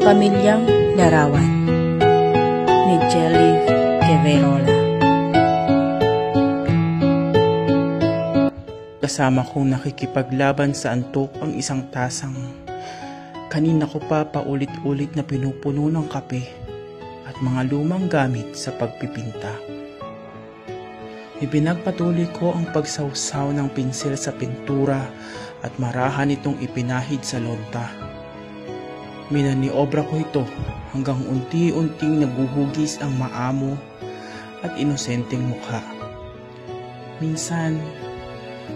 Pamilyang Larawan ni Jelly Queverola. Kasama kong nakikipaglaban sa antok ang isang tasang. Kanina ko pa paulit-ulit na pinupuno ng kape at mga lumang gamit sa pagpipinta. Ipinagpatuloy ko ang pagsawsaw ng pinsil sa pintura at marahan itong ipinahid sa lonta. Minaniobra ko ito hanggang unti-unting nabuhugis ang maamo at inosenteng mukha. Minsan,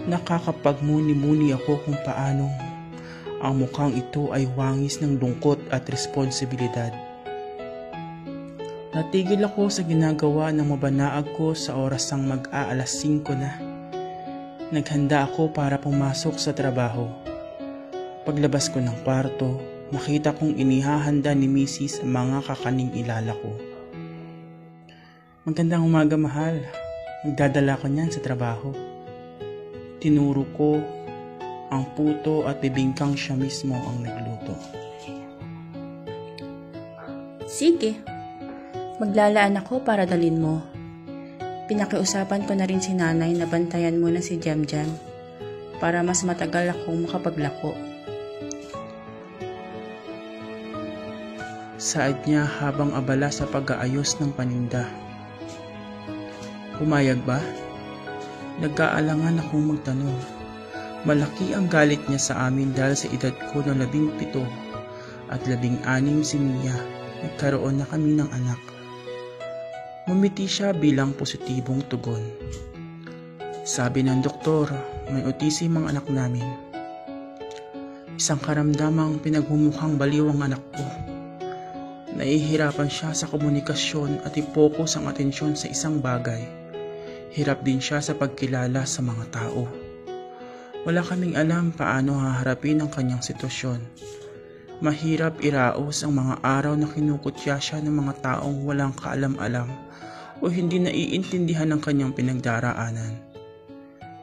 nakakapagmuni-muni ako kung paanong ang mukhang ito ay wangis ng lungkot at responsibilidad. Natigil ako sa ginagawa ng mabanaag ko sa orasang mag-aalas 5 na. Naghanda ako para pumasok sa trabaho. Paglabas ko ng kwarto, nakita kong inihahanda ni Mrs. ang mga kakaning ilalako. Magandang umaga, mahal. Magdadala ko niyan sa trabaho. Tinuro ko ang puto at bibingkang siya mismo ang nagluto. Sige, maglalaan ako para dalin mo. Pinakiusapan ko na rin si nanay na bantayan mo na si Jamjam para mas matagal akong makapaglako. Saad niya habang abala sa pag-aayos ng paninda. Pumayag ba? Nag-aalangan akong magtanong. Malaki ang galit niya sa amin dahil sa edad ko na 17 at 16 si Mia. Nagkaroon na kami ng anak. Mumiti siya bilang positibong tugon. Sabi ng doktor, may autism ang anak namin. Isang karamdamang pinaghumukhang baliw ang anak ko. Nahihirapan siya sa komunikasyon at i-focus ang atensyon sa isang bagay. Hirap din siya sa pagkilala sa mga tao. Wala kaming alam paano haharapin ang kanyang sitwasyon. Mahirap iraos ang mga araw na kinukutya siya ng mga taong walang kaalam-alam o hindi naiintindihan ang kanyang pinagdaraanan.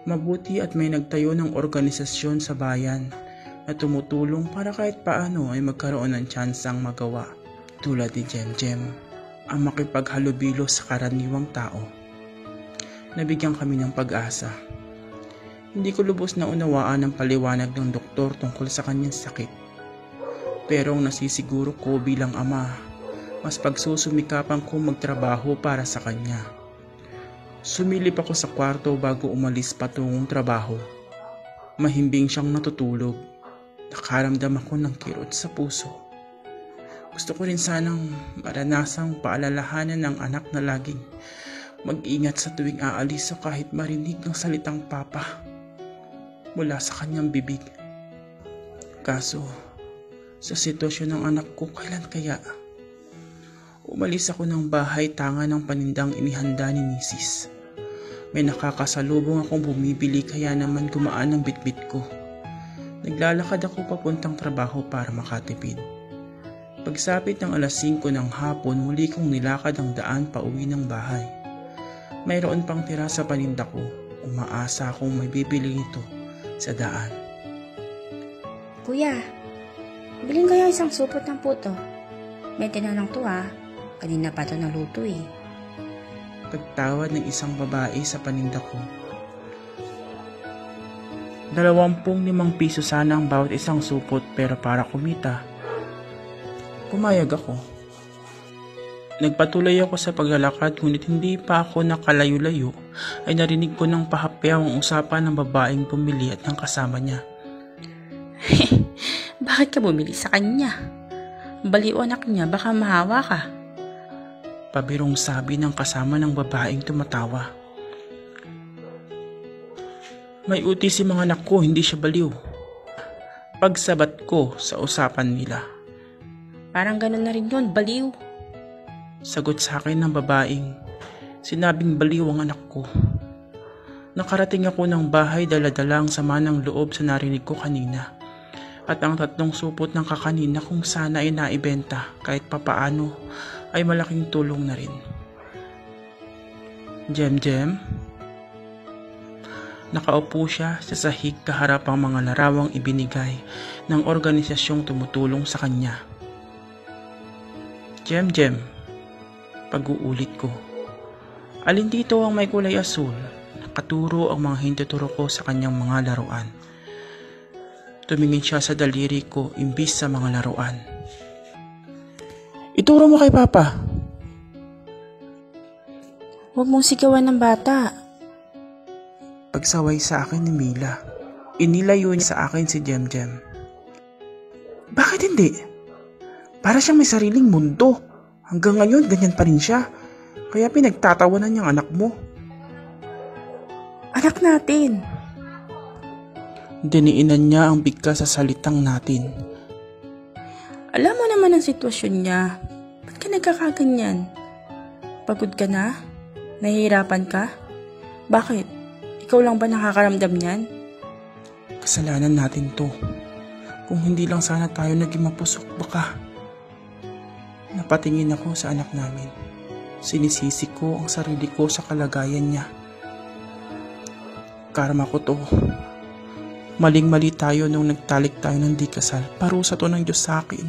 Mabuti at may nagtayo ng organisasyon sa bayan na tumutulong para kahit paano ay magkaroon ng tsansang magawa. Tulad ni Jem, ang makipaghalubilo sa karaniwang tao. Nabigyan kami ng pag-asa. Hindi ko lubos na unawaan ang paliwanag ng doktor tungkol sa kanyang sakit. Pero ang nasisiguro ko bilang ama, mas pagsusumikapan ko magtrabaho para sa kanya. Sumilip ako sa kwarto bago umalis patungong trabaho. Mahimbing siyang natutulog. Nakaramdam ako ng kirot sa puso. Gusto ko rin sanang maranasang paalalahanan ng anak na laging mag-ingat sa tuwing aalis o kahit marinig ng salitang papa mula sa kanyang bibig. Kaso, sa sitwasyon ng anak ko, kailan kaya? Umalis ako ng bahay tanga ng panindang inihanda ni Mrs. May nakakasalubong akong bumibili kaya naman gumaan ang bitbit ko. Naglalakad ako papuntang trabaho para makatipid. Pagsapit ng alas 5 ng hapon, muli kong nilakad ang daan pauwi ng bahay. Mayroon pang tira sa paninda ko. Umaasa akong may bibili ito sa daan. Kuya, bilhin kayo isang supot ng puto. May tinanong to kanina pa to naluto Pagtawad ng isang babae sa paninda ko. 25 piso sana ang bawat isang supot pero para kumita. Pumayag ako. Nagpatuloy ako sa paglalakad ngunit hindi pa ako nakalayo-layo ay narinig ko ng pahapyaw ang usapan ng babaeng bumili at ng kasama niya. Bakit ka bumili sa kanya? Baliw anak niya, baka mahawa ka. Pabirong sabi ng kasama ng babaeng tumatawa. May autism ang anak ko, hindi siya baliw. Pagsabat ko sa usapan nila. Parang ganun na rin yun, baliw. Sagot sa akin ng babaeng, sinabing baliw ang anak ko. Nakarating ako ng bahay dala-dala ang sama ng loob sa narinig ko kanina. At ang 3 supot ng kakanina kung sana ay naibenta kahit papaano ay malaking tulong na rin. Jem? Nakaupo siya sa sahig kaharap ang mga larawang ibinigay ng organisasyong tumutulong sa kanya. Jem, pag-uulit ko. Alin dito ang may kulay asul? Nakaturo ang mga hinduturo ko sa kanyang mga laruan. Tumingin siya sa daliri ko imbis sa mga laruan. Ituro mo kay Papa. Huwag mong sigawan ng bata. Pagsaway sa akin ni Mila, inilayo niya sa akin si Jem. Bakit hindi? Para siyang may sariling mundo. Hanggang ngayon, ganyan pa rin siya. Kaya pinagtatawanan niyang anak mo. Anak natin. Diniinan niya ang bigkas sa salitang natin. Alam mo naman ang sitwasyon niya. Ba't ka nagkakaganyan? Pagod ka na? Nahihirapan ka? Bakit? Ikaw lang ba nakakaramdam niyan? Kasalanan natin to. Kung hindi lang sana tayo naging mapusok, baka. Napatingin ako sa anak namin. Sinisisi ko ang sarili ko sa kalagayan niya. Karma ko to. Maling-mali tayo nung nagtalik tayo ng di kasal. Parusa to ng Diyos sa akin.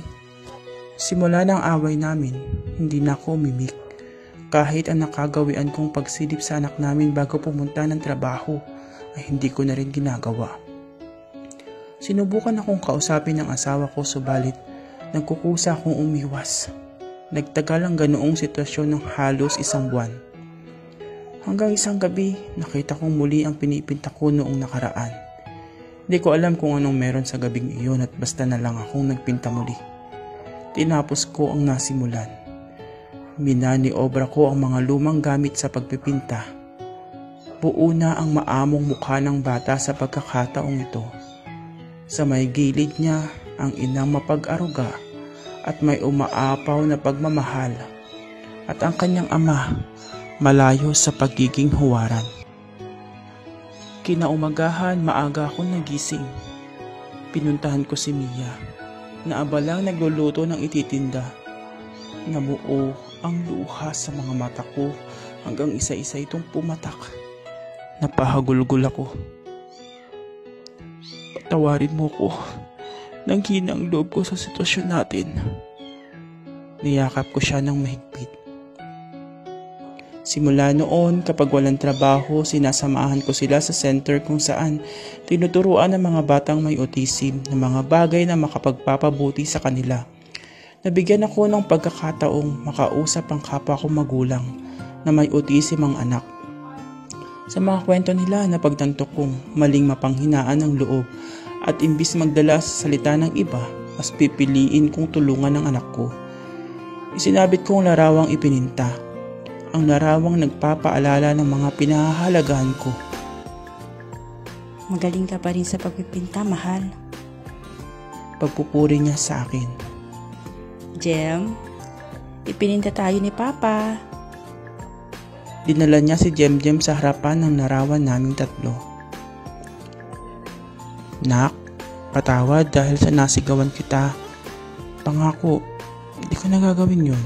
Simula ng away namin, hindi na ako umimik. Kahit ang nakagawian kong pagsilip sa anak namin bago pumunta ng trabaho, ay hindi ko na rin ginagawa. Sinubukan akong kausapin ng asawa ko subalit nagkukusa akong umiwas. Nagtagal ang ganoong sitwasyon ng halos 1 buwan. Hanggang isang gabi, nakita kong muli ang pinipinta ko noong nakaraan. Hindi ko alam kung anong meron sa gabing iyon at basta na lang akong nagpinta muli. Tinapos ko ang nasimulan. Minani-obra ko ang mga lumang gamit sa pagpipinta. Buo na ang maamong mukha ng bata sa pagkakataong ito. Sa may gilid niya ang inang mapag-aruga at may umaapaw na pagmamahal. At ang kanyang ama malayo sa pagiging huwaran. Kinaumagahan maaga akong nagising. Pinuntahan ko si Mia na abalang nagluluto ng ititinda. Namuo ang luha sa mga mata ko hanggang isa-isa itong pumatak. Napahagulgol ako. Patawarin mo ko. Nanghina ang loob ko sa sitwasyon natin. Niyakap ko siya ng mahigpit. Simula noon, kapag walang trabaho, sinasamahan ko sila sa center kung saan tinuturuan ng mga batang may autism ng mga bagay na makapagpapabuti sa kanila. Nabigyan ako ng pagkakataong makausap ang kapwa kong magulang na may autism ang anak. Sa mga kwento nila, napagtanto kong maling mapanghinaan ng loob at imbis magdala sa salita ng iba, mas pipiliin kong tulungan ng anak ko. Isinabit kong larawang ipininta. Ang larawang nagpapaalala ng mga pinahahalagahan ko. Magaling ka pa rin sa pagpipinta, mahal. Pagpupuri niya sa akin. Jem, ipininta tayo ni Papa. Dinala niya si Jem sa harapan ng larawan naming 3. Nak, patawad dahil sa nasigawan kita. Pangako, hindi ko na gagawin yun.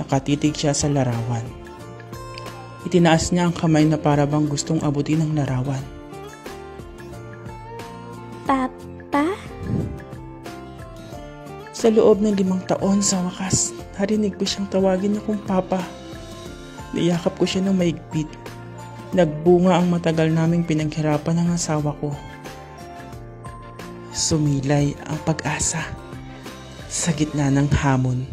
Nakatitig siya sa larawan. Itinaas niya ang kamay na para bang gustong abutin ng larawan. Papa? Sa loob ng 5 taon sa wakas, narinig ko siyang tawagin akong Papa. Niyakap ko siya ng maigpit. Nagbunga ang matagal naming pinaghirapan ng asawa ko. Sumilay ang pag-asa sa gitna ng hamon.